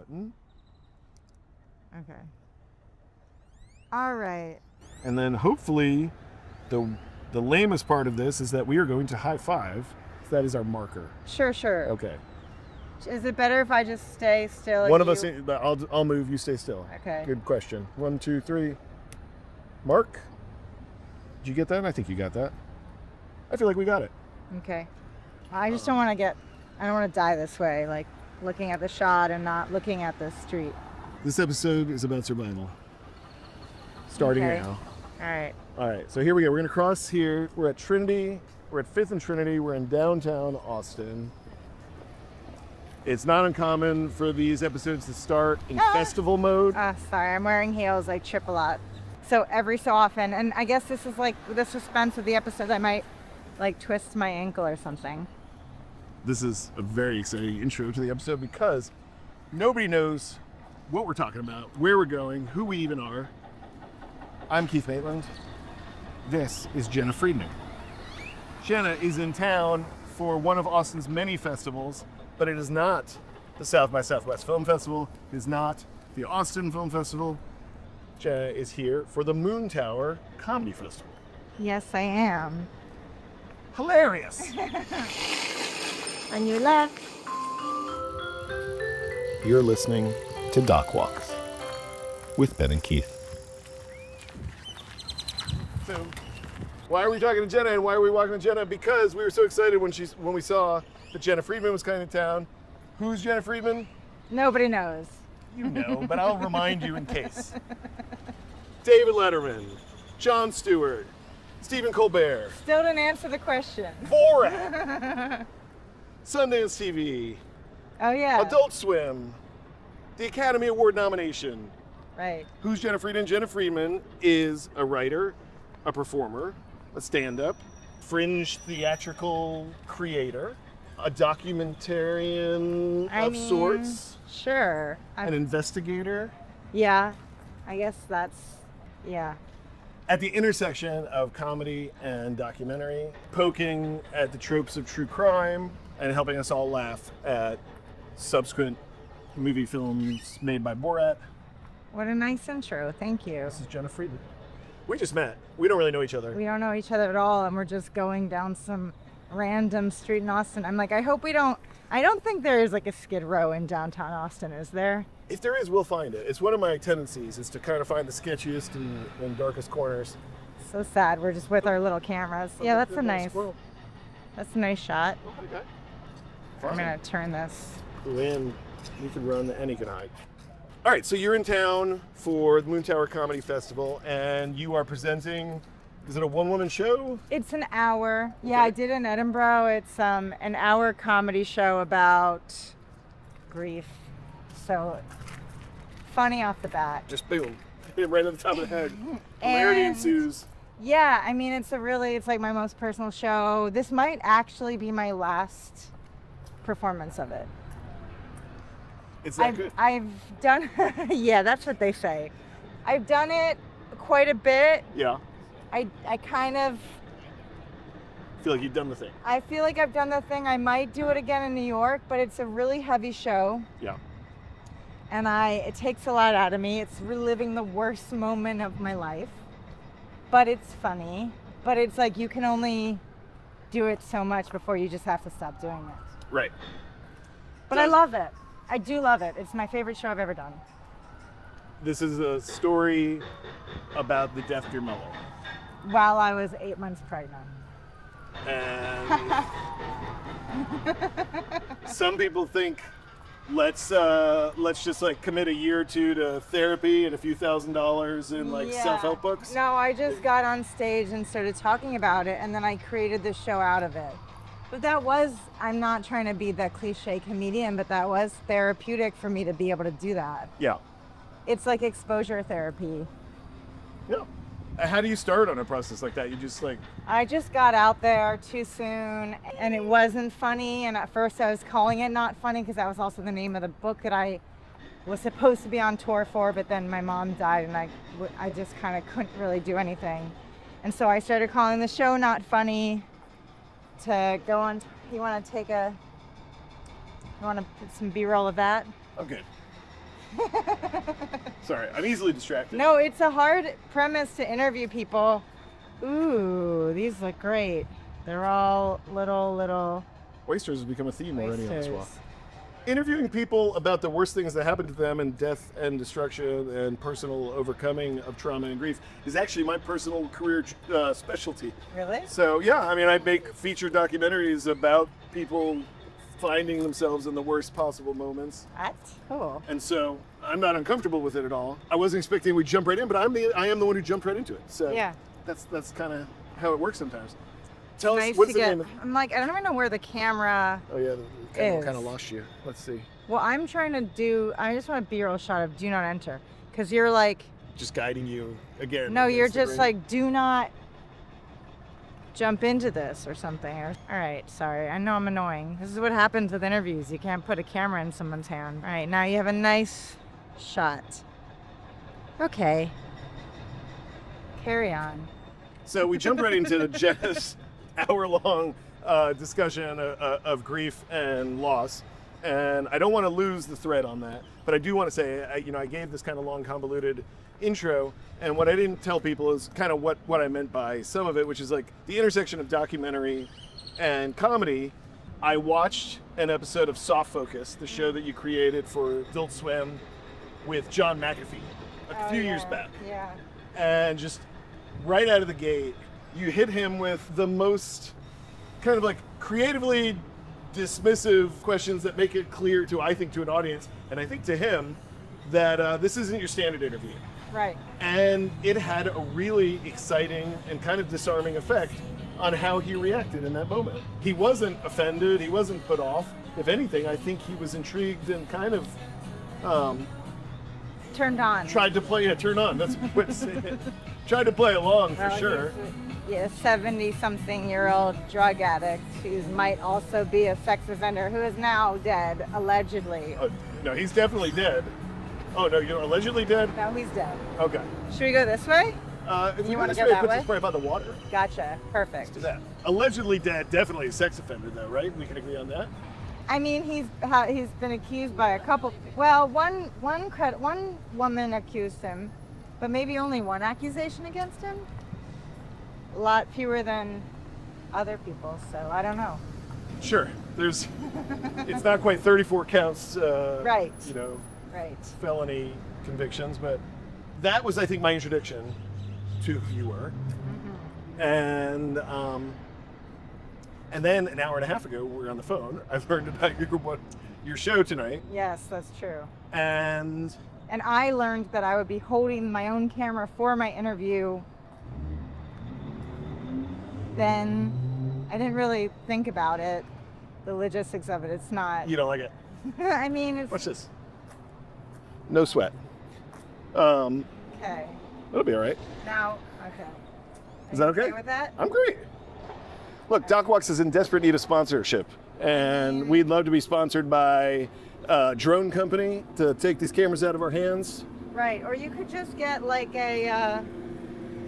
button. Okay. All right. And then hopefully the lamest part of this is that we are going to high five. That is our marker. Sure. Okay. Is it better if I just stay still? One of us, I'll move, you stay still. Okay. Good question. 1, 2, 3. Mark? Did you get that? I think you got that. I feel like we got it. Okay. I just don't want to I don't want to die this way, like looking at the shot and not looking at the street. This episode is about survival. Starting now. All right, so here we go. We're going to cross here. We're at Trinity. We're at Fifth and Trinity. We're in downtown Austin. It's not uncommon for these episodes to start in festival mode. Sorry, I'm wearing heels. I trip a lot. So every so often, and I guess this is like the suspense of the episode, I might like twist my ankle or something. This is a very exciting intro to the episode because nobody knows what we're talking about, where we're going, who we even are. I'm Keith Maitland. This is Jena Friedman. Jena is in town for one of Austin's many festivals, but it is not the South by Southwest Film Festival. It is not the Austin Film Festival. Jena is here for the Moontower Comedy Festival. Yes, I am. Hilarious. On your left. You're listening to Doc Walks with Ben and Keith. So, why are we talking to Jena and why are we walking to Jena? Because we were so excited when we saw that Jena Friedman was coming to town. Who's Jena Friedman? Nobody knows. You know, but I'll remind you in case. David Letterman, Jon Stewart, Stephen Colbert. Still didn't answer the question. BORAT. SundanceTV. Oh yeah. Adult Swim. The Academy Award nomination. Right. Who's Jena Friedman? Jena Friedman is a writer, a performer, a stand-up, fringe theatrical creator, a documentarian of sorts. Sure. An investigator. Yeah. I guess that's, yeah. At the intersection of comedy and documentary, poking at the tropes of true crime and helping us all laugh at subsequent movie films made by Borat. What a nice intro. Thank you. This is Jena Friedman. We just met. We don't really know each other. We don't know each other at all, and we're just going down some random street in Austin. I'm like, I don't think there is like a Skid Row in downtown Austin, is there? If there is, we'll find it. It's one of my tendencies is to kind of find the sketchiest and darkest corners. So sad. We're just with our little cameras. Yeah, that's a nice shot. Okay. I'm going to turn this. When you can run and he can hide. All right, so you're in town for the Moontower Comedy Festival, and you are presenting. Is it a one-woman show? It's an hour. Yeah, Okay. I did in Edinburgh. It's an hour comedy show about grief. So funny off the bat. Just boom, hit him right at the top of the head. Hilarity ensues. Yeah, I mean, it's like my most personal show. This might actually be my last performance of it. It's that good. I've done, yeah, that's what they say. I've done it quite a bit. Yeah. I kind of Feel like you've done the thing. I feel like I've done the thing. I might do it again in New York, but it's a really heavy show. Yeah. And it takes a lot out of me. It's reliving the worst moment of my life. But it's funny. But it's like you can only do it so much before you just have to stop doing it. Right. But I love it. I do love it. It's my favorite show I've ever done. This is a story about the death of your mother. While I was 8 months pregnant. And some people think let's just like commit a year or two to therapy and a few $1,000s in like self-help books. No, I just got on stage and started talking about it, and then I created this show out of it. But I'm not trying to be the cliche comedian, but that was therapeutic for me to be able to do that. Yeah. It's like exposure therapy. Yeah. How do you start on a process like that? You just like... I just got out there too soon, and it wasn't funny, and at first I was calling it not funny because that was also the name of the book that I was supposed to be on tour for, but then my mom died, and I just kind of couldn't really do anything. And so I started calling the show Not Funny to go on. You want to put some B-roll of that? I'm good. Sorry, I'm easily distracted. No, it's a hard premise to interview people. Ooh, these look great. They're all little Oysters has become a theme already on this oysters. walk. Interviewing people about the worst things that happened to them and death and destruction and personal overcoming of trauma and grief is actually my personal career specialty. Really? So yeah, I mean, I make feature documentaries about people finding themselves in the worst possible moments. That's cool. And so I'm not uncomfortable with it at all. I wasn't expecting we'd jump right in, but I am the one who jumped right into it. So Yeah. that's kind of how it works sometimes. Tell Nice us, what's to the get. name of... I'm like, I don't even know where the camera. Oh yeah, the camera Is. kind of lost you. Let's see. Well, I'm trying to do. I just want a B-roll shot of "Do not enter," because you're like, Just guiding you again. no, you're against the just grain. like, do not jump into this or something. All right, sorry. I know I'm annoying. This is what happens with interviews. You can't put a camera in someone's hand. All right, now you have a nice shot. Okay. Carry on. So we jumped right into Jena's hour-long discussion of grief and loss, and I don't want to lose the thread on that, but I do want to say, I gave this kind of long, convoluted intro, and what I didn't tell people is kind of what I meant by some of it, which is like the intersection of documentary and comedy. I watched an episode of Soft Focus, the show that you created for Adult Swim with John McAfee a few years back. Yeah. And just right out of the gate, you hit him with the most kind of like creatively dismissive questions that make it clear to, I think, to an audience, and I think to him, that this isn't your standard interview. Right. And it had a really exciting and kind of disarming effect on how he reacted in that moment. He wasn't offended, he wasn't put off. If anything, I think he was intrigued and kind of Turned on. tried to play it, turn on, that's a good way to say it. Tried to play along for Well, sure. He's a 70-something-year-old drug addict who might also be a sex offender who is now dead, allegedly. Oh, no, he's definitely dead. Oh no, you're allegedly dead? No, he's dead. Okay. Should we go this way? If we You go wanna this go way, it that puts way? us probably by the water. Gotcha. Perfect. Do that. Allegedly dead, definitely a sex offender though, right? We can agree on that? I mean, he's been accused by a couple. Well, one woman accused him, but maybe only one accusation against him. A lot fewer than other people, so I don't know. Sure. It's not quite 34 counts, Right. Right. felony convictions, but that was, I think, my introduction to who you were. Mm-hmm. And then an hour and a half ago, we were on the phone. I learned about your show tonight, Yes, that's true. and And I learned that I would be holding my own camera for my interview. Then I didn't really think about it, the logistics of it. It's not. you don't like it. I mean, it's Watch this. No sweat. okay. That'll be all right. Now, okay. Is that Are you okay? with that? I'm great. Look, DocWalks is in desperate need of sponsorship, and we'd love to be sponsored by a drone company to take these cameras out of our hands. Right. Or you could just get like a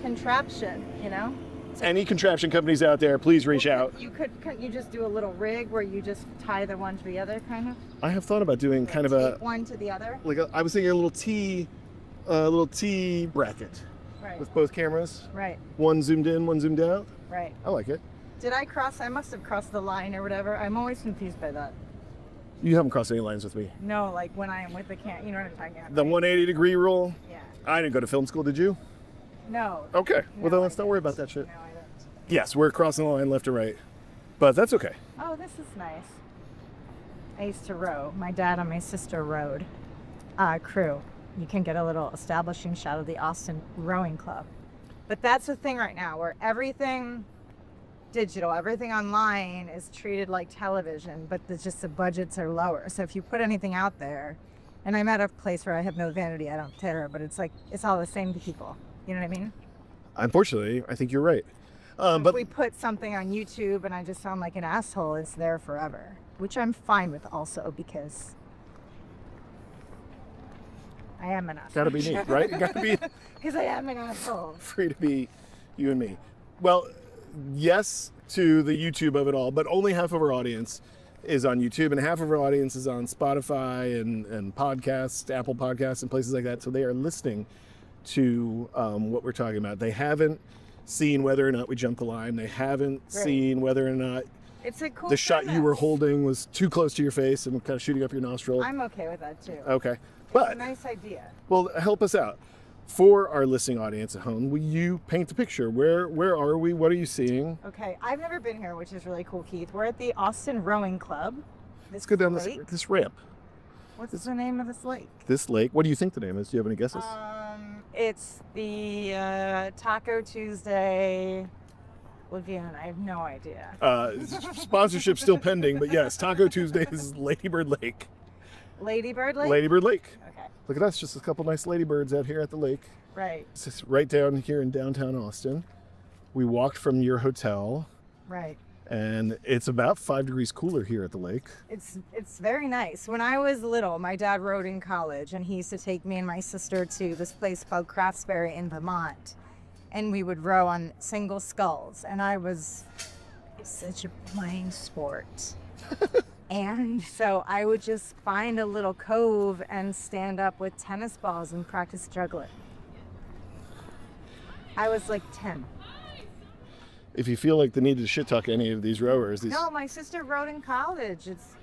contraption, you know? Any contraption companies out there, please reach out. Couldn't you just do a little rig where you just tie the one to the other, kind of? I have thought about doing kind of Tape one to the other. I was thinking a little T bracket Right. with both cameras. Right. One zoomed in, one zoomed out. Right. I like it. Did I cross? I must have crossed the line or whatever. I'm always confused by that. You haven't crossed any lines with me. No, like when I am with the cam, you know what I'm talking about. The right? 180-degree rule. Yeah. I didn't go to film school, did you? No. Okay. Well, No, then I let's not worry about didn't. that shit. No, I don't. Yes, we're crossing the line left and right, but that's okay. Oh, this is nice. I used to row. My dad and my sister rowed. Crew. You can get a little establishing shot of the Austin Rowing Club. But that's the thing right now, where everything digital, everything online is treated like television, but the budgets are lower. So if you put anything out there, and I'm at a place where I have no vanity, I don't care, but it's like, it's all the same to people. You know what I mean? Unfortunately, I think you're right. If But we put something on YouTube and I just sound like an asshole, it's there forever, which I'm fine with also because I am an asshole. gotta be me, right? Gotta be Because I am an asshole. free to be you and me. Well, yes to the YouTube of it all, but only half of our audience is on YouTube, and half of our audience is on Spotify and podcasts, Apple Podcasts, and places like that. So they are listening to what we're talking about. They haven't seen whether or not we jumped the line. They haven't seen whether or not it's a cool the shot premise. you were holding was too close to your face and kind of shooting up your nostril. I'm okay with that too. Okay. It's But a nice idea. well, help us out. For our listening audience at home, will you paint the picture? Where are we? What are you seeing? Okay, I've never been here, which is really cool, Keith. We're at the Austin Rowing Club. Let's go down lake. this ramp. What's the name of this lake? This lake. What do you think the name is? Do you have any guesses? It's the Taco Tuesday Lagoon. I have no idea. Sponsorship still pending, but yes, Taco Tuesday is Ladybird Lake. Ladybird Lake? Ladybird Lake. Okay. Look at us, just a couple nice ladybirds out here at the lake. Right. It's just right down here in downtown Austin. We walked from your hotel. Right. And it's about 5 degrees cooler here at the lake. It's very nice. When I was little, my dad rowed in college, and he used to take me and my sister to this place called Craftsbury in Vermont. And we would row on single sculls. And I was such a playing sport. And so I would just find a little cove and stand up with tennis balls and practice juggling. I was like 10. If you feel like the need to shit talk any of these rowers, No, my sister rowed in college. It's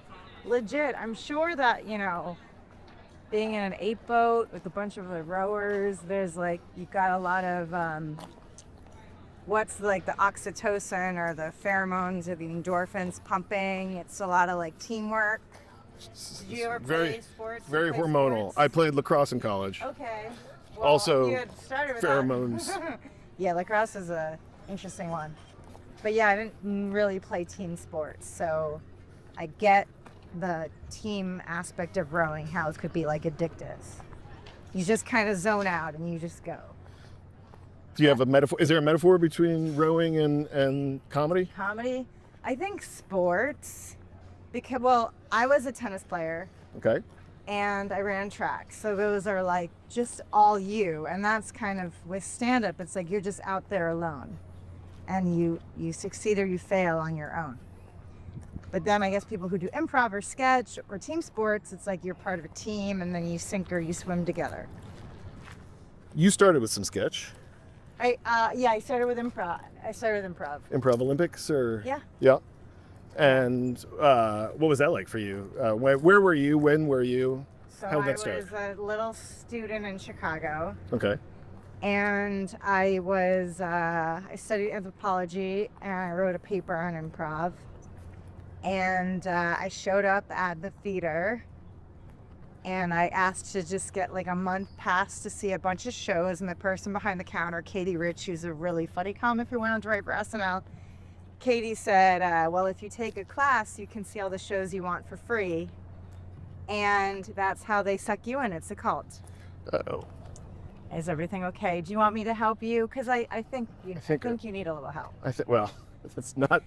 legit. I'm sure that, being in an 8-boat with a bunch of rowers, there's you've got a lot of, what's the oxytocin or the pheromones or the endorphins pumping. It's a lot of teamwork. Did you ever play sports? Very play hormonal. sports? I played lacrosse in college. Okay. Well, Also, you had started with pheromones. that. Yeah, lacrosse is a interesting one. But yeah, I didn't really play team sports, so I get the team aspect of rowing, how it could be addictive. You just kind of zone out and you just go. Do you have a metaphor? Is there a metaphor between rowing and comedy? Comedy? I think sports, because, I was a tennis player. Okay. And I ran track. So those are just all you. And that's kind of with stand-up, it's you're just out there alone. And you succeed or you fail on your own. But then I guess people who do improv or sketch or team sports, it's you're part of a team and then you sink or you swim together. You started with some sketch. I started with improv. Improv Olympics or? Yeah. Yeah. And what was that like for you? Where were you? When were you? So How did I that start? was a little student in Chicago. Okay. And I studied anthropology and I wrote a paper on improv. And I showed up at the theater and I asked to just get a month pass to see a bunch of shows. And the person behind the counter, Katie Rich, who's a really funny comic who went on to write for SNL, Katie said, well, if you take a class, you can see all the shows you want for free. And that's how they suck you in. It's a cult. Uh-oh. Is everything okay? Do you want me to help you? Because I think you need a little help. Well, that's not,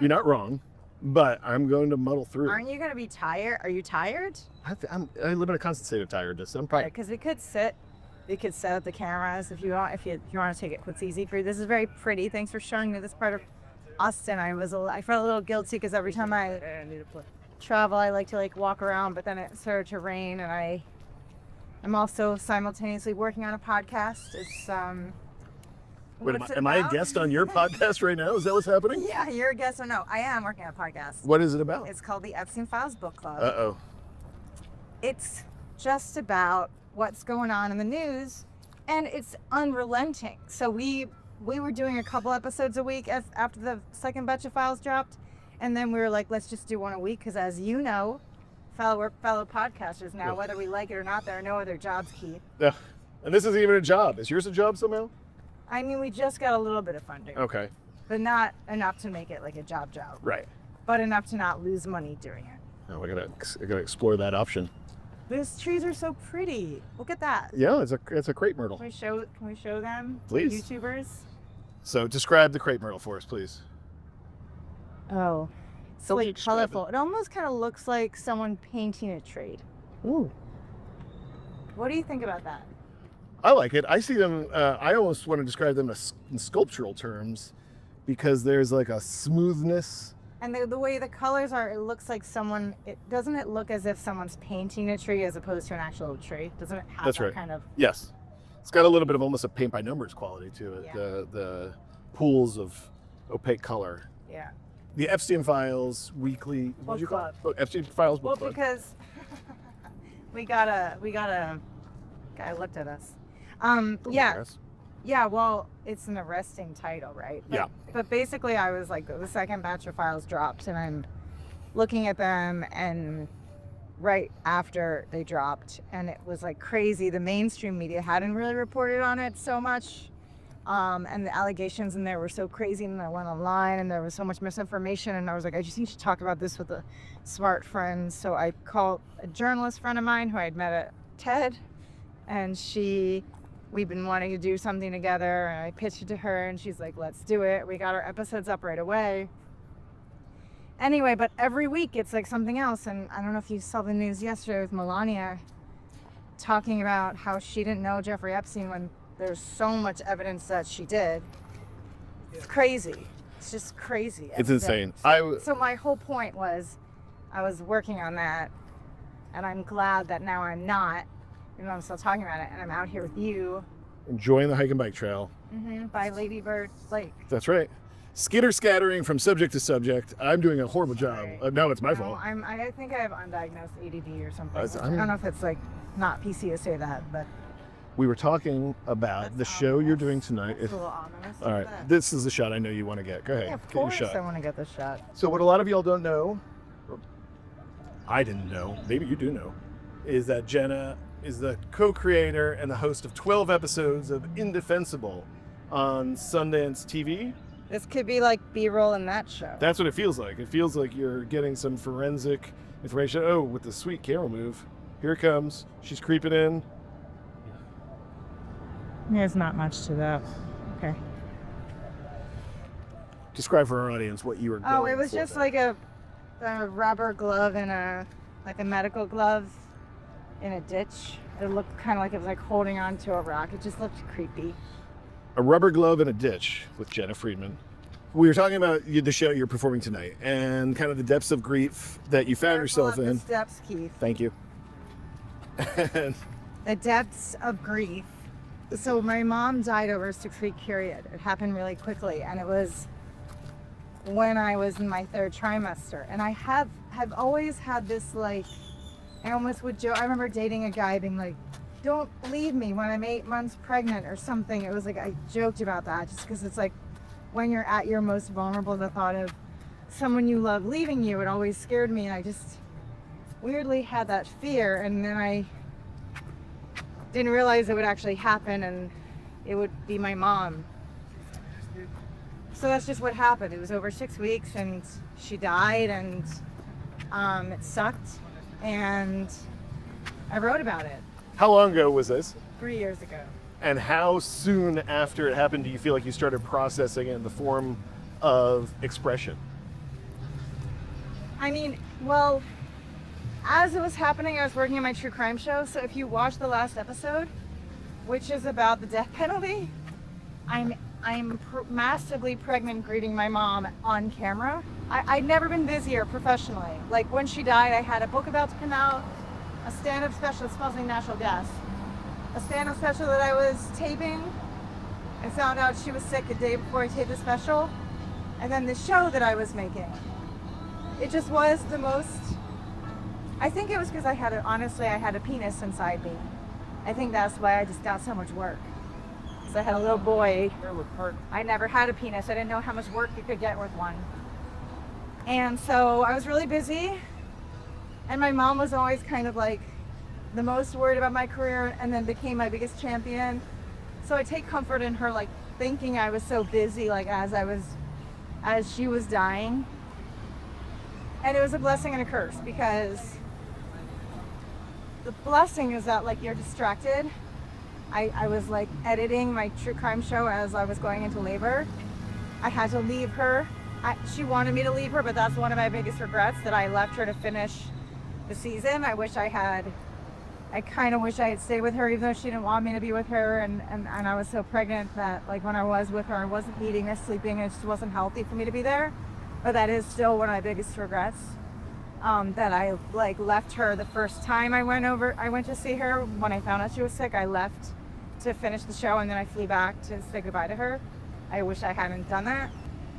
you're not wrong, but I'm going to muddle through. Aren't you going to be tired? Are you tired? I live in a constant state of tiredness. I'm probably. Because we could set up the cameras if you want. If you want to take it, what's easy for you. This is very pretty. Thanks for showing me this part of Austin. I felt a little guilty because every time I travel, I like to walk around, but then it started to rain, and I'm also simultaneously working on a podcast. It's Wait, am I a guest on your podcast right now? Is that what's happening? Yeah, you're a guest. No, I am working on a podcast. What is it about? It's called the EPSTEIN Files Book Club. Uh-oh. It's just about what's going on in the news, and it's unrelenting. So we were doing a couple episodes a week after the second batch of files dropped, and then we were like, let's just do one a week, because as you know, fellow podcasters now, whether we like it or not, there are no other jobs, Keith. Yeah. And this isn't even a job. Is yours a job somehow? I mean, we just got a little bit of funding. Okay. But not enough to make it like a job. Right. But enough to not lose money doing it. Oh, I gotta explore that option. Those trees are so pretty. Look at that. Yeah, it's a crepe myrtle. Can we show them? Please. YouTubers. So describe the crepe myrtle for us, please. Oh, so Please describe colorful. It almost kind of looks like someone painting a tree. Ooh. What do you think about that? I like it. I see them, I almost want to describe them in sculptural terms because there's a smoothness And the way the colors are, it looks like doesn't it look as if someone's painting a tree as opposed to an actual tree? Doesn't it have That's that right. kind of? Yes. It's got a little bit of almost a paint by numbers quality to it. Yeah. The pools of opaque color. Yeah. The Epstein Files weekly. What Book did you call club. it? Oh, Epstein Files Well, book club. because we got a guy looked at us. Yeah. Yes. Yeah, well, it's an arresting title, right? Yeah. But basically, I was like, the second batch of files dropped, and I'm looking at them, and right after they dropped, and it was like crazy. The mainstream media hadn't really reported on it so much, and the allegations in there were so crazy, and I went online, and there was so much misinformation, and I was like, I just need to talk about this with a smart friend. So I called a journalist friend of mine who I had met at TED, and we've been wanting to do something together, and I pitched it to her, and she's like, let's do it. We got our episodes up right away. Anyway, but every week it's like something else, and I don't know if you saw the news yesterday with Melania talking about how she didn't know Jeffrey Epstein when there's so much evidence that she did. It's crazy. It's just crazy. It's insane. So my whole point was I was working on that, and I'm glad that now I'm not. You know, I'm still talking about it, and I'm out here with you. Enjoying the hike and bike trail. By Lady Bird Lake. That's right. Skitter scattering from subject to subject. I'm doing a horrible job. No, it's my fault. I think I have undiagnosed ADD or something. I I'm- don't know if it's like not PC to say that, but We were talking about the show you're doing tonight. it's a little ominous. All right, this is the shot I know you want to get. Go ahead, Yeah, of get your course I shot. want to get this shot. So what a lot of y'all don't know, or I didn't know, maybe you do know, is that Jena is the co-creator and the host of 12 episodes of Indefensible on Sundance TV. This could be like B-roll in that show. That's what it feels like. It feels like you're getting some forensic information. Oh, with the sweet camera move. Here it comes. She's creeping in. There's not much to that. Okay. Describe for our audience what you were going Oh, it was for just there. like a rubber glove and a medical glove in a ditch. It looked kind of like it was like holding on to a rock. It just looked creepy. A rubber glove in a ditch with Jena Friedman. We were talking about the show you're performing tonight and kind of the depths of grief that you found yourself Careful in. of the steps, Keith. Thank you. And The depths of grief. So my mom died over a 6-week period. It happened really quickly, and it was when I was in my 3rd trimester. And I have always had this, like, I almost would joke. I remember dating a guy being like, don't leave me when I'm 8 months pregnant or something. It was like, I joked about that just because it's like when you're at your most vulnerable, the thought of someone you love leaving you, it always scared me. And I just weirdly had that fear. And then I didn't realize it would actually happen, and it would be my mom. So that's just what happened. It was over 6 weeks, and she died, and it sucked, and I wrote about it how long ago was this? 3 years ago. And how soon after it happened do you feel like you started processing it in the form of expression? I mean, well, as it was happening, I was working on my true crime show. So if you watch the last episode, which is about the death penalty, I'm massively pregnant greeting my mom on camera. I'd never been busier professionally. Like when she died, I had a book about to come out, a stand-up special that smells like natural gas, a stand-up special that I was taping. I found out she was sick a day before I taped the special, and then the show that I was making. It just was the most. I think it was because I had a penis inside me. I think that's why I just got so much work. So I had a little boy. I never had a penis. I didn't know how much work you could get with one. And so I was really busy. And my mom was always kind of like the most worried about my career, and then became my biggest champion. So I take comfort in her, like thinking I was so busy, like as she was dying. And it was a blessing and a curse, because the blessing is that like you're distracted. I was like editing my true crime show as I was going into labor. I had to leave her. She wanted me to leave her, but that's one of my biggest regrets, that I left her to finish the season. I kind of wish I had stayed with her, even though she didn't want me to be with her. And I was so pregnant that like when I was with her, I wasn't eating or sleeping. It just wasn't healthy for me to be there. but that is still one of my biggest regrets. That I like left her the first time I went to see her. When I found out she was sick, I left to finish the show, and then I flew back to say goodbye to her. I wish I hadn't done that.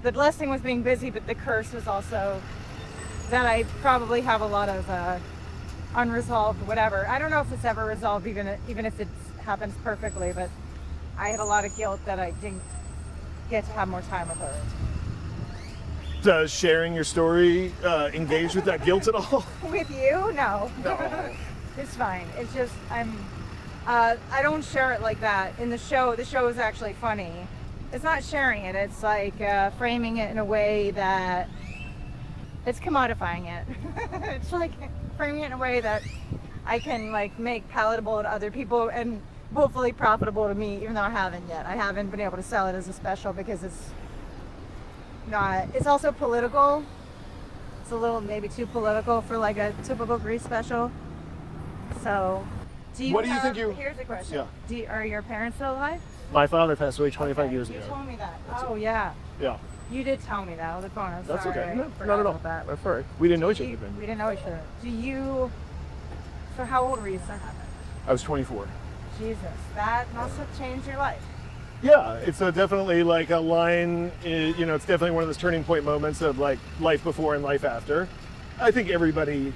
The blessing was being busy, but the curse was also that I probably have a lot of unresolved whatever. I don't know if it's ever resolved, even if it happens perfectly, but I had a lot of guilt that I didn't get to have more time with her. Does sharing your story engage with that guilt at all? With you? No. It's fine. It's just I don't share it like that. In the show is actually funny. It's not sharing it. It's like framing it in a way that it's commodifying it. It's like framing it in a way that I can like make palatable to other people and hopefully profitable to me, even though I haven't yet. I haven't been able to sell it as a special because it's also political. It's a little maybe too political for like a typical Grease special. So, here's a question. Yeah. Are your parents still alive? My father passed away 25 years You ago. told me that. Oh yeah. Yeah. You did tell me that on the phone. I'm That's sorry. okay. I No, forgot not at all. about that. That's all right. We didn't know each other then. We didn't know each other. So how old were you when that happened? I was 24. Jesus, that must have changed your life. Yeah, it's definitely like a line, it's definitely one of those turning point moments of like life before and life after. I think everybody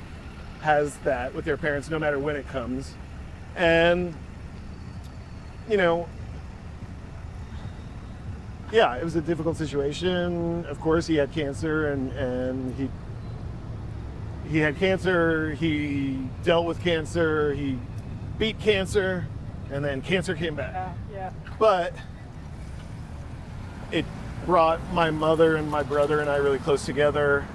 has that with their parents, no matter when it comes. And, yeah, it was a difficult situation. Of course, he had cancer and he had cancer, he dealt with cancer, he beat cancer, and then cancer came back. Yeah. But it brought my mother and my brother and I really close together.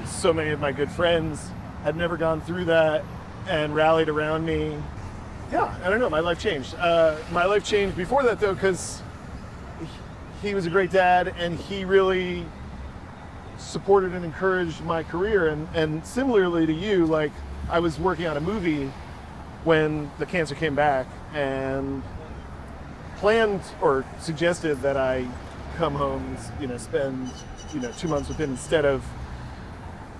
So many of my good friends had never gone through that and rallied around me. Yeah, I don't know, my life changed. My life changed before that though, because he was a great dad and he really supported and encouraged my career. And similarly to you, like I was working on a movie when the cancer came back and planned or suggested that I come home, spend 2 months with him instead of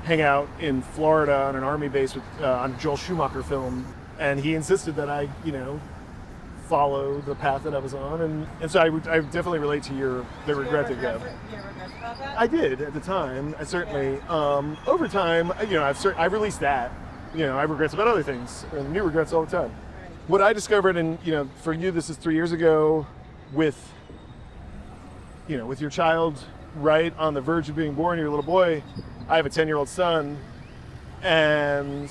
hang out in Florida on an army base on a Joel Schumacher film. And he insisted that I, follow the path that I was on. And so I definitely relate to the regret that you have. Do you have regrets about that? I did at the time. I certainly, over time, I've released that. I have regrets about other things, and new regrets all the time. What I discovered, and for you, this is 3 years ago, with your child right on the verge of being born, your little boy. I have a 10-year-old son, and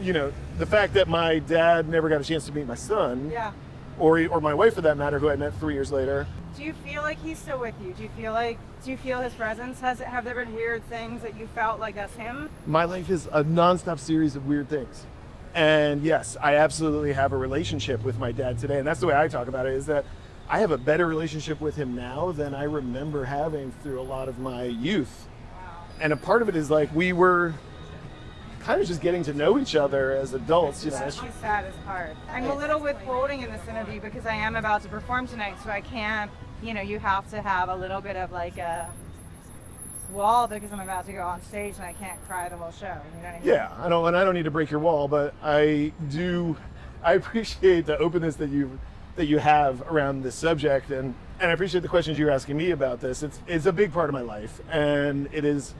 the fact that my dad never got a chance to meet my son, Yeah. or my wife for that matter, who I met 3 years later. Do you feel like he's still with you? Do you feel his presence? Have there been weird things that you felt like that's him? My life is a nonstop series of weird things. And yes, I absolutely have a relationship with my dad today. And that's the way I talk about it, is that I have a better relationship with him now than I remember having through a lot of my youth. Wow. And a part of it is like we were kind of just getting to know each other as adults. That's the saddest part. I'm a little withholding in this interview because I am about to perform tonight, so I can't, you have to have a little bit of like a wall because I'm about to go on stage and I can't cry the whole show. You know what I mean? Yeah, I don't need to break your wall, but I appreciate the openness that you have around this subject, and I appreciate the questions you're asking me about this. It's a big part of my life, and it is.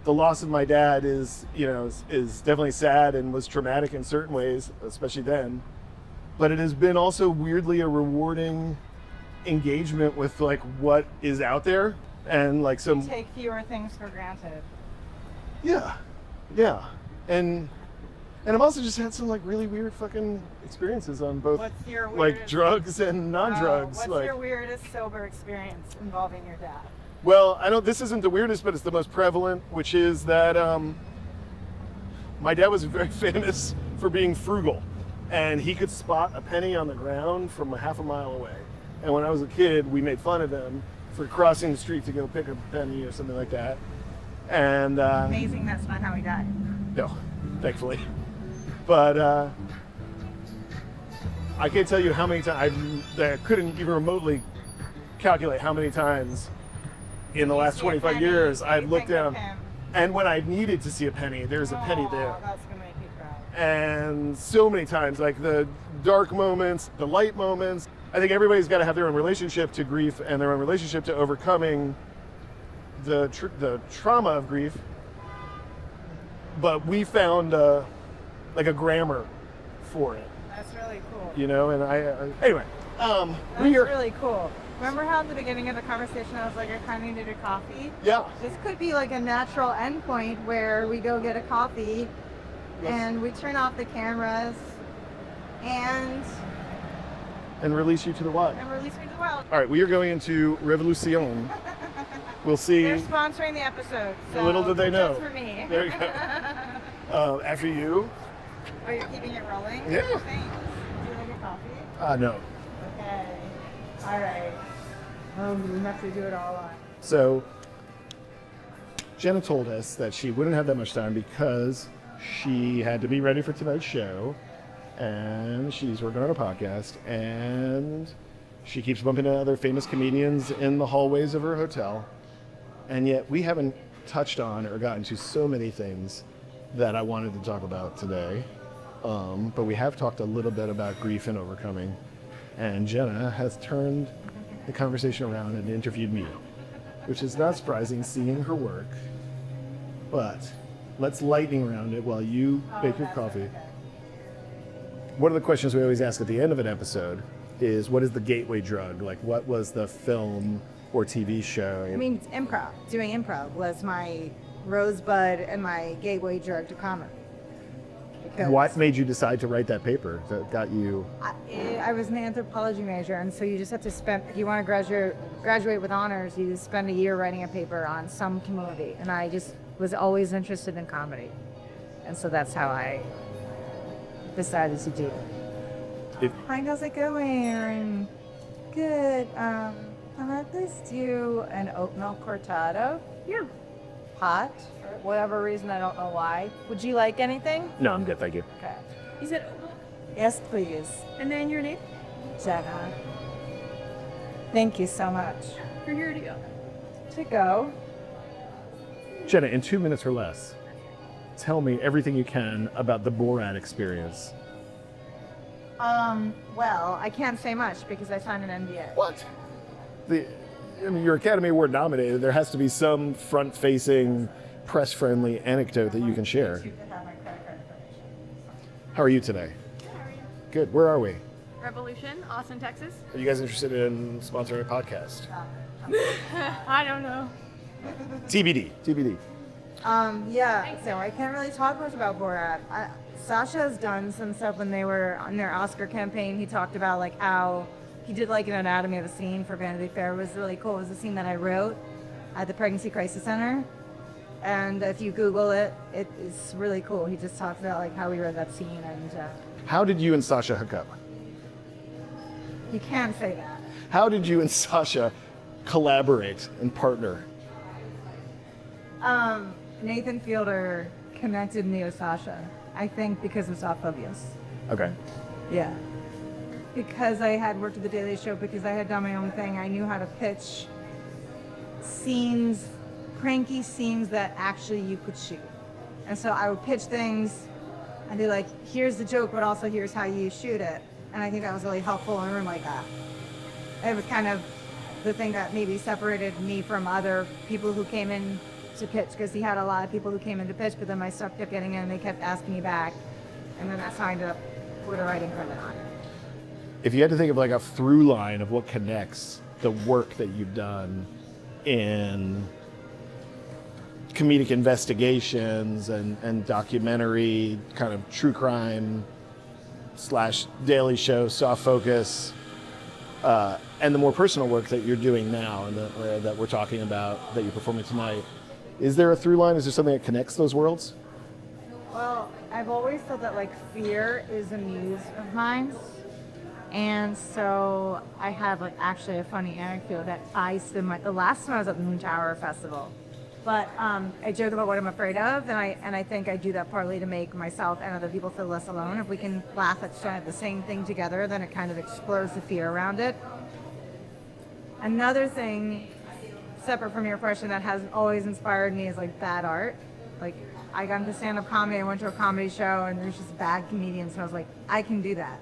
The loss of my dad is definitely sad and was traumatic in certain ways, especially then. But it has been also weirdly a rewarding engagement with like what is out there and like some. You take fewer things for granted. Yeah, and I've also just had some like really weird fucking experiences on both What's your like weirdest, drugs and non-drugs. What's like, your weirdest sober experience involving your dad? Well, this isn't the weirdest, but it's the most prevalent, which is that my dad was very famous for being frugal, and he could spot a penny on the ground from a half a mile away. And when I was a kid, we made fun of him for crossing the street to go pick up a penny or something like that. And Amazing that's not how he died. no, thankfully. But I can't tell you how many times I couldn't even remotely calculate how many times in the last See a 25 penny, years, you I've looked think of down, him. and when I needed to see a penny, there's a penny there. Oh, that's gonna make you cry. And so many times, like the dark moments, the light moments, I think everybody's got to have their own relationship to grief and their own relationship to overcoming the trauma of grief. But we found like a grammar for it, That's really cool. you know. And anyway, That's we are really cool. Remember how at the beginning of the conversation I was like, I kind of needed a coffee? yeah. This could be like a natural endpoint where we go get a coffee Yes. and we turn off the cameras and Release you to the wild. release me to the world. All right, we are going into Revolution. We'll see. They're sponsoring the episode. So Little did they know. Just for me. There you go. After you. Oh, you're keeping it rolling? Yeah. Thanks. Do you like a coffee? No. Okay. All right. We have to do it all on. So, Jena told us that she wouldn't have that much time because she had to be ready for tonight's show, and she's working on a podcast, and she keeps bumping into other famous comedians in the hallways of her hotel, and yet we haven't touched on or gotten to so many things that I wanted to talk about today. But we have talked a little bit about grief and overcoming, and Jena has turned the conversation around and interviewed me, which is not surprising seeing her work. But let's lightning round it while you make your coffee. Okay. One of the questions we always ask at the end of an episode is, what is the gateway drug? Like, what was the film or TV show? I mean, improv. Doing improv was my rosebud and my gateway drug to comedy. Because What made you decide to write that paper that got you? I was an anthropology major, and so you just have to spend, if you want to graduate with honors, you just spend a year writing a paper on some community. And I just was always interested in comedy. And so that's how I decided to do it. Hi, how's it going, Aaron? Good. Let's do an oat milk cortado. Yeah. Hot, for whatever reason, I don't know why. Would you like anything? No, I'm good, thank you. Okay. You said, Yes, please. and then your name? Jena. Thank you so much. You're here to go. To go. Jena, in 2 minutes or less, tell me everything you can about the BORAT experience. Well, I can't say much because I signed an NDA. What? You're Academy Award nominated. There has to be some front-facing, press-friendly anecdote that you can share. You can have my credit card information. How are you today? Good. Where are we? Revolution, Austin, Texas. Are you guys interested in sponsoring a podcast? I don't know. TBD. TBD. Yeah, so I can't really talk much about Borat. Sasha has done some stuff when they were on their Oscar campaign. He talked about like how he did like an anatomy of a scene for Vanity Fair. It was really cool. It was a scene that I wrote at the Pregnancy Crisis Center. And if you Google it, it is really cool. He just talks about like how we wrote that scene, and How did you and Sasha hook up? you can't say that. How did you and Sasha collaborate and partner? Nathan Fielder connected me with Sasha, I think because of Soft Phobias. Okay. Yeah. Because I had worked at The Daily Show, because I had done my own thing, I knew how to pitch scenes, cranky scenes that actually you could shoot. And so I would pitch things and be like, here's the joke, but also here's how you shoot it. And I think that was really helpful in a room like that. It was kind of the thing that maybe separated me from other people who came in to pitch, because he had a lot of people who came in to pitch, but then my stuff kept getting in and they kept asking me back. And then that's how I ended up with a writing credit on it. If you had to think of like a through line of what connects the work that you've done in comedic investigations and documentary, kind of true crime / Daily Show, soft focus, and the more personal work that you're doing now and that we're talking about, that you're performing tonight, is there a through line? Is there something that connects those worlds? Well, I've always felt that like fear is a muse of mine. And so I have like actually a funny anecdote that I spent the last time I was at the Moontower Festival. But I joke about what I'm afraid of, and I think I do that partly to make myself and other people feel less alone. If we can laugh at the same thing together, then it kind of explodes the fear around it. Another thing, separate from your question, that has always inspired me is like bad art. Like I got into stand-up comedy, I went to a comedy show and there's just bad comedians, and I was like, I can do that.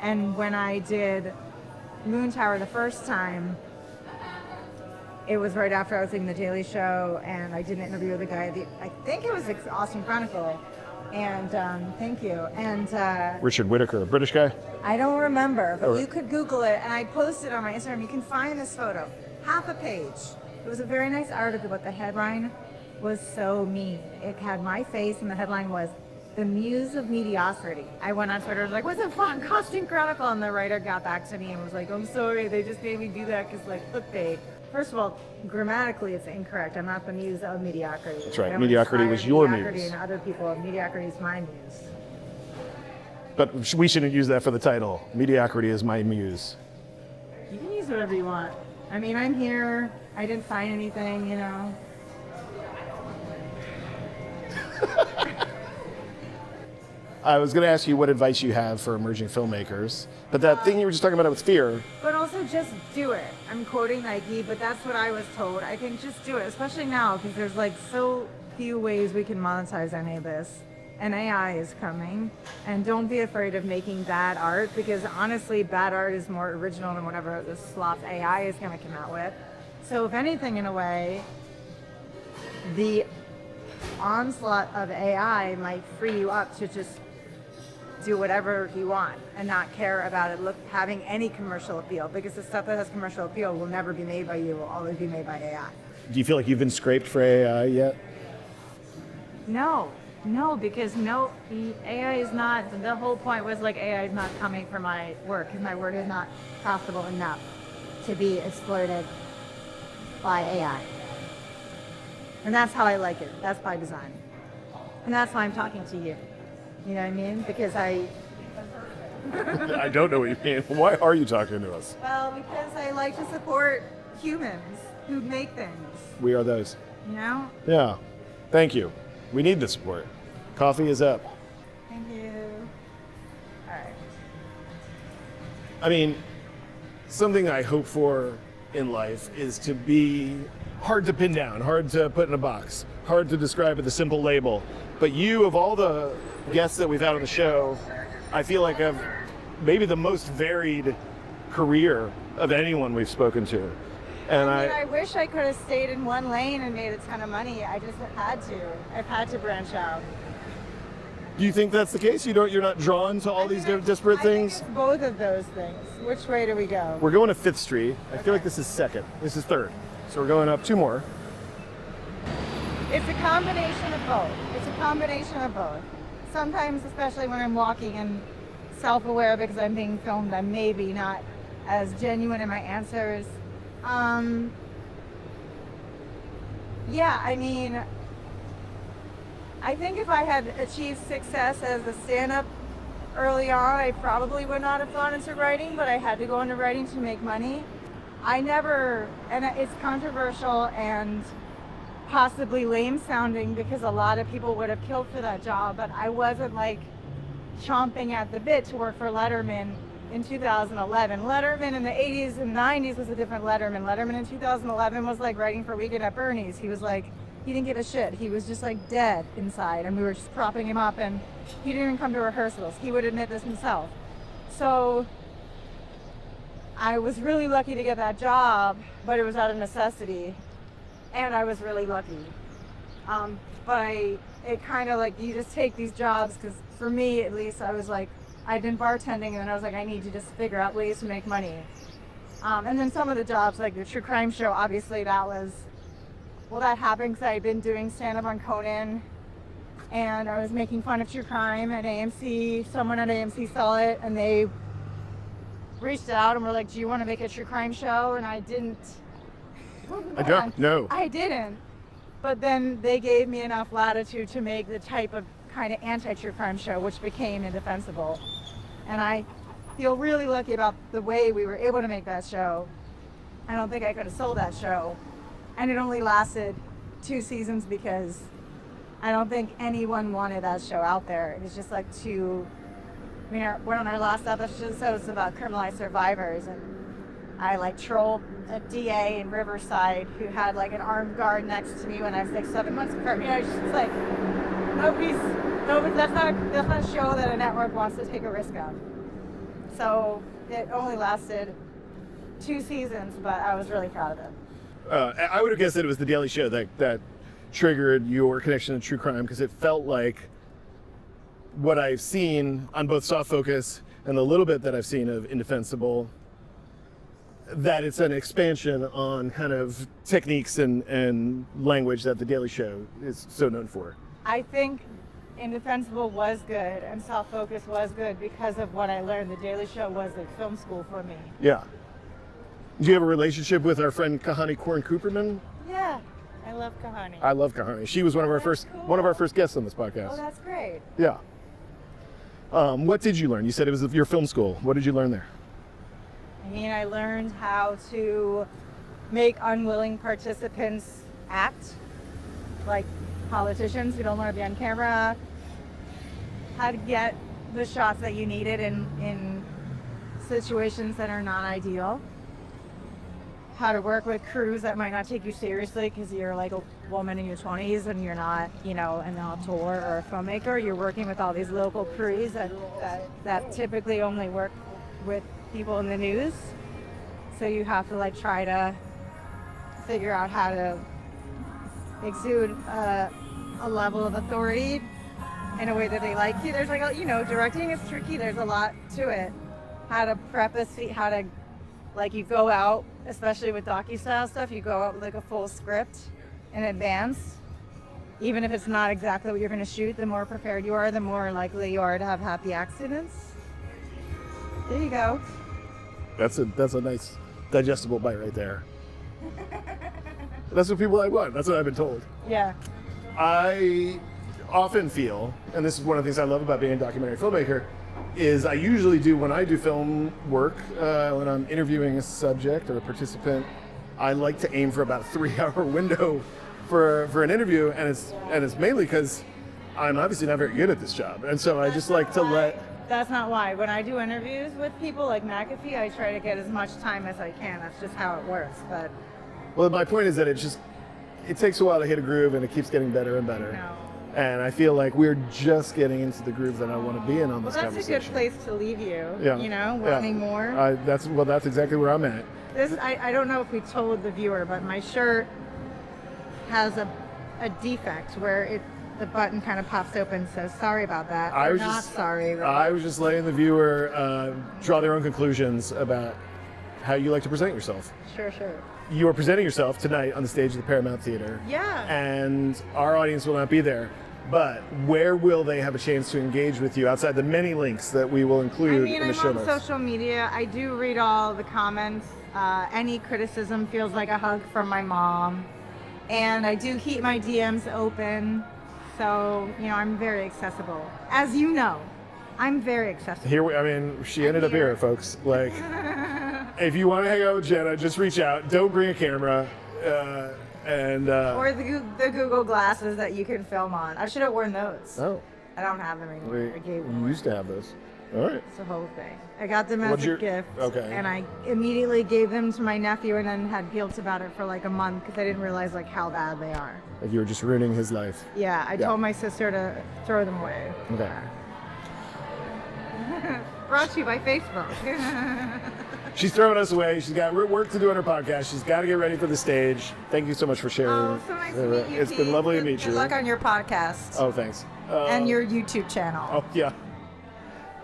And when I did Moontower the first time, it was right after I was doing The Daily Show, and I did an interview with a guy, I think it was Austin Chronicle, and thank you. And Richard Whittaker, a British guy? I don't remember, but you could Google it, and I posted on my Instagram. You can find this photo, half a page. It was a very nice article, but the headline was so mean. It had my face, and the headline was, "The Muse of Mediocrity." I went on Twitter, I was like, "What's it fun? Austin Chronicle," and the writer got back to me and was like, "I'm sorry, they just made me do that because like clickbait." First of all, grammatically it's incorrect. I'm not the muse of mediocrity. That's right. I don't Mediocrity inspire was your mediocrity muse. And other people, mediocrity is my muse. But we shouldn't use that for the title. Mediocrity is my muse. You can use whatever you want. I mean, I'm here. I didn't find anything, you know. I was going to ask you what advice you have for emerging filmmakers, but that thing you were just talking about with fear. But also just do it. I'm quoting Nike, but that's what I was told. I think just do it, especially now, because there's like so few ways we can monetize any of this. And AI is coming. And don't be afraid of making bad art, because honestly, bad art is more original than whatever the slop AI is going to come out with. So if anything, in a way, the onslaught of AI might free you up to just do whatever you want and not care about it having any commercial appeal, because the stuff that has commercial appeal will never be made by you, will always be made by AI. Do you feel like you've been scraped for AI yet? No, because AI is not, the whole point was like AI is not coming for my work, because my work is not profitable enough to be exploited by AI. And that's how I like it. That's by design. And that's why I'm talking to you. You know what I mean? Because I don't know what you mean. Why are you talking to us? well, because I like to support humans who make things, We are those. you know? Yeah. Thank you. We need the support. Coffee is up. Thank you. All right. I mean, something I hope for in life is to be hard to pin down, hard to put in a box, hard to describe with a simple label. But you, of all the guests that we've had on the show, I feel like have maybe the most varied career of anyone we've spoken to. And I wish I could have stayed in one lane and made a ton of money. I just had to. I've had to branch out. do you think that's the case? You're not drawn to all these disparate things? I think it's both of those things. Which way do we go? We're going to Fifth Street. I feel like this is second. This is third. So we're going up two more. It's a combination of both. It's a combination of both. Sometimes, especially when I'm walking and self-aware because I'm being filmed, I'm maybe not as genuine in my answers. Yeah, I mean, I think if I had achieved success as a stand-up early on, I probably would not have gone into writing, but I had to go into writing to make money. And it's controversial and possibly lame sounding because a lot of people would have killed for that job, but I wasn't like chomping at the bit to work for Letterman in 2011. Letterman in the 80s and 90s was a different Letterman. Letterman in 2011 was like writing for Weekend at Bernie's. He was like, he didn't give a shit. He was just like dead inside, and we were just propping him up, and he didn't even come to rehearsals. He would admit this himself. So I was really lucky to get that job, but it was out of necessity, and I was really lucky. It kind of like, you just take these jobs, because for me at least, I was like, I'd been bartending, and then I was like, I need to just figure out ways to make money. And then some of the jobs, like the true crime show, obviously that happened because I had been doing stand-up on Conan, and I was making fun of true crime at AMC. Someone at AMC saw it, and they reached out and were like, do you want to make a true crime show? And I didn't. I don't know. I didn't. But then they gave me enough latitude to make the type of kind of anti-true crime show, which became Indefensible. And I feel really lucky about the way we were able to make that show. I don't think I could have sold that show. And it only lasted 2 seasons because I don't think anyone wanted that show out there. It was just like one of our last episodes was about criminalized survivors, and I like trolled a DA in Riverside who had like an armed guard next to me when I was like 7 months apart. You know, it's just like that's not a show that a network wants to take a risk of. So it only lasted 2 seasons, but I was really proud of it. I would have guessed that it was The Daily Show that triggered your connection to true crime, because it felt like what I've seen on both Soft Focus and the little bit that I've seen of Indefensible, that it's an expansion on kind of techniques and language that The Daily Show is so known for. I think Indefensible was good and Soft Focus was good because of what I learned. The Daily Show was like film school for me. Yeah. Do you have a relationship with our friend Kahani Korn Cooperman? Yeah, I love Kahani. I love Kahani. She was one of our first guests on this podcast. Oh, that's great. Yeah. What did you learn? You said it was your film school. What did you learn there? I mean, I learned how to make unwilling participants act like politicians who don't want to be on camera, how to get the shots that you needed in situations that are not ideal, how to work with crews that might not take you seriously because you're like a woman in your 20s and you're not, you know, an auteur or a filmmaker. You're working with all these local crews that typically only work with people in the news. So you have to like try to figure out how to exude a level of authority in a way that they like you. There's like, you know, directing is tricky. There's a lot to it. How to prep a scene, how to, like, you go out, especially with docu-style stuff, you go out with like a full script in advance. Even if it's not exactly what you're going to shoot, the more prepared you are, the more likely you are to have happy accidents. There you go. That's a nice digestible bite right there. That's what people like want. That's what I've been told. Yeah. I often feel, and this is one of the things I love about being a documentary filmmaker, is I usually do, when I do film work, when I'm interviewing a subject or a participant, I like to aim for about a 3-hour window for an interview, and it's mainly because I'm obviously not very good at this job, and so I just like to let. That's not why. When I do interviews with people like McAfee, I try to get as much time as I can. That's just how it works. But well, my point is that it takes a while to hit a groove, and it keeps getting better and better. No. And I feel like we're just getting into the groove that I want to be in on this conversation. That's a good place to leave you. Yeah. You know, wanting more. That's exactly where I'm at. I don't know if we told the viewer, but my shirt has a defect where the button kind of pops open and says, sorry about that. I was just letting the viewer draw their own conclusions about how you like to present yourself. Sure. You are presenting yourself tonight on the stage of the Paramount Theater. Yeah. And our audience will not be there. But where will they have a chance to engage with you outside the many links that we will include in the show notes? I'm on social media. I do read all the comments. Any criticism feels like a hug from my mom. And I do keep my DMs open. So, you know, I'm very accessible. As you know, I'm very accessible. She ended up here, folks. Like, if you want to hang out with Jena, just reach out. Don't bring a camera. Or the Google glasses that you can film on. I should have worn those. Oh. I don't have them anymore. I gave them You away. used to have those. All right. It's the whole thing. I got them as a gift. Okay. And I immediately gave them to my nephew and then had guilt about it for like a month because I didn't realize like how bad they are. Like you were just ruining his life. Yeah, I told my sister to throw them away. Okay. Brought to you by Facebook. She's throwing us away. She's got work to do on her podcast. She's got to get ready for the stage. Thank you so much for sharing. Oh, so nice to meet you. It's been lovely to meet you. Good luck on your podcast. Oh, thanks. And your YouTube channel. Oh, yeah.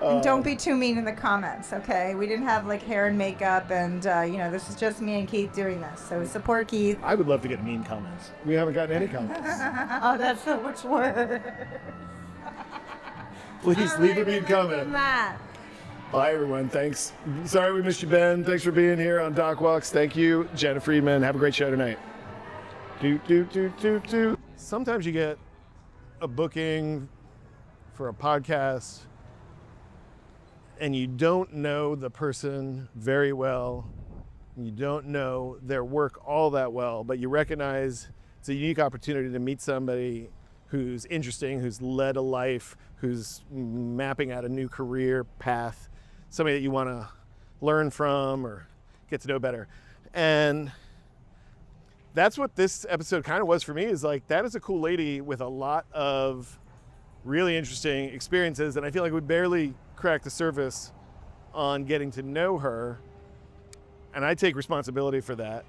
And don't be too mean in the comments, okay? We didn't have like hair and makeup, and this is just me and Keith doing this. So support Keith. I would love to get mean comments. We haven't gotten any comments. Oh, that's so much worse. Please leave a mean comment. Matt. Bye, everyone. Thanks. Sorry we missed you, Ben. Thanks for being here on Doc Walks. Thank you, Jena Friedman. Have a great show tonight. Sometimes you get a booking for a podcast and you don't know the person very well. You don't know their work all that well, but you recognize it's a unique opportunity to meet somebody who's interesting, who's led a life, who's mapping out a new career path, somebody that you want to learn from or get to know better. And that's what this episode kind of was for me, is like, that is a cool lady with a lot of really interesting experiences. And I feel like we barely cracked the surface on getting to know her. And I take responsibility for that,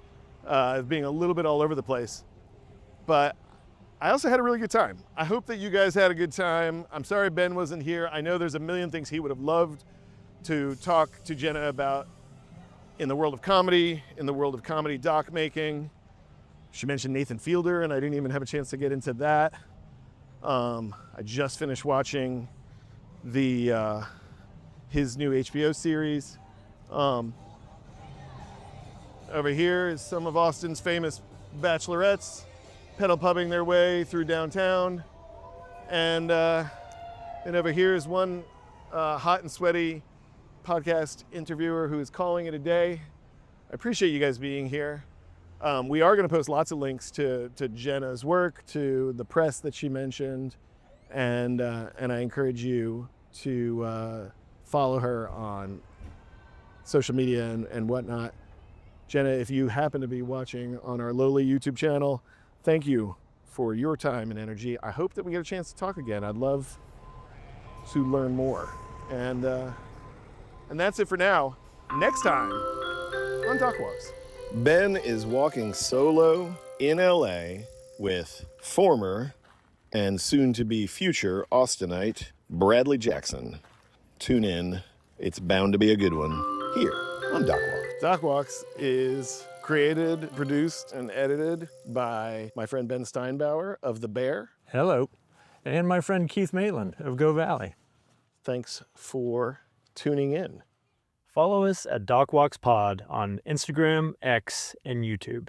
of being a little bit all over the place. But I also had a really good time. I hope that you guys had a good time. I'm sorry Ben wasn't here. I know there's a million things he would have loved to talk to Jena about in the world of comedy, in the world of comedy doc making. She mentioned Nathan Fielder, and I didn't even have a chance to get into that. I just finished watching his new HBO series. Over here is some of Austin's famous bachelorettes pedal pubbing their way through downtown. And over here is one hot and sweaty podcast interviewer who is calling it a day. I appreciate you guys being here. We are going to post lots of links to Jena's work, to the press that she mentioned, and I encourage you to follow her on social media and whatnot. Jena, if you happen to be watching on our lowly YouTube channel, thank you for your time and energy. I hope that we get a chance to talk again. I'd love to learn more. And that's it for now. Next time on Doc Walks. Ben is walking solo in LA with former and soon-to-be future Austinite Bradley Jackson. Tune in. It's bound to be a good one here on Doc Walks. Doc Walks is created, produced, and edited by my friend Ben Steinbauer of The Bear. Hello. And my friend Keith Maitland of Go Valley. Thanks for tuning in. Follow us at DocWalksPod on Instagram, X, and YouTube.